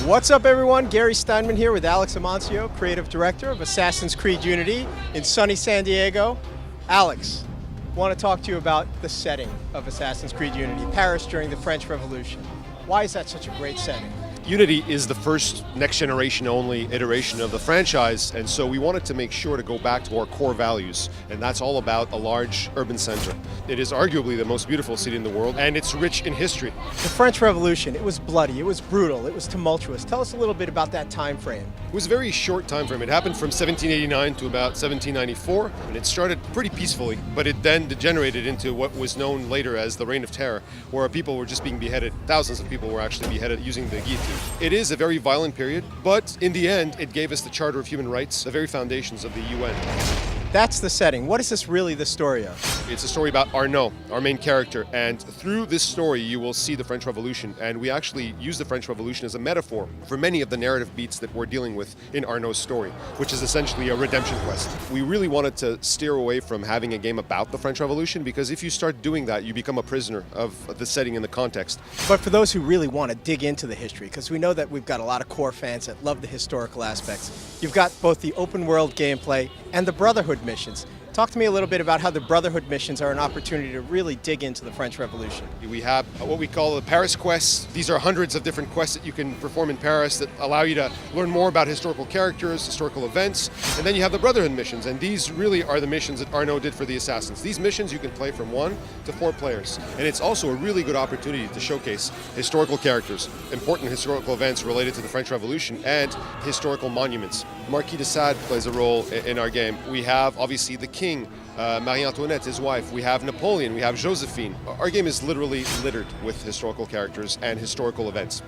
What's up, everyone? Gary Steinman here with Alex Amancio, Creative Director of Assassin's Creed Unity in sunny San Diego. Alex, I want to talk to you about the setting of Assassin's Creed Unity, Paris during the French Revolution. Why is that such a great setting? Unity is the first next-generation only iteration of the franchise, and so we wanted to make sure to go back to our core values, and that's all about a large urban center. It is arguably the most beautiful city in the world, and it's rich in history. The French Revolution, it was bloody, it was brutal, it was tumultuous. Tell us a little bit about that time frame. It was a very short time frame. It happened from 1789 to about 1794, and it started pretty peacefully, but it then degenerated into what was known later as the Reign of Terror, where people were just being beheaded. Thousands of people were actually beheaded using the guillotine. It is a very violent period, but in the end, it gave us the Charter of Human Rights, the very foundations of the UN. That's the setting. What is this really the story of? It's a story about Arnaud, our main character, and through this story you will see the French Revolution, and we actually use the French Revolution as a metaphor for many of the narrative beats that we're dealing with in Arnaud's story, which is essentially a redemption quest. We really wanted to steer away from having a game about the French Revolution, because if you start doing that, you become a prisoner of the setting and the context. But for those who really want to dig into the history, because we know that we've got a lot of core fans that love the historical aspects, you've got both the open world gameplay and the Brotherhood missions. Talk to me a little bit about how the Brotherhood missions are an opportunity to really dig into the French Revolution. We have what we call the Paris quests. These are hundreds of different quests that you can perform in Paris that allow you to learn more about historical characters, historical events, and then you have the Brotherhood missions, and these really are the missions that Arnaud did for the Assassins. These missions you can play from 1 to 4 players, and it's also a really good opportunity to showcase historical characters, important historical events related to the French Revolution, and historical monuments. Marquis de Sade plays a role in our game. We have, obviously, the King, Marie Antoinette, his wife. We have Napoleon. We have Josephine. Our game is literally littered with historical characters and historical events.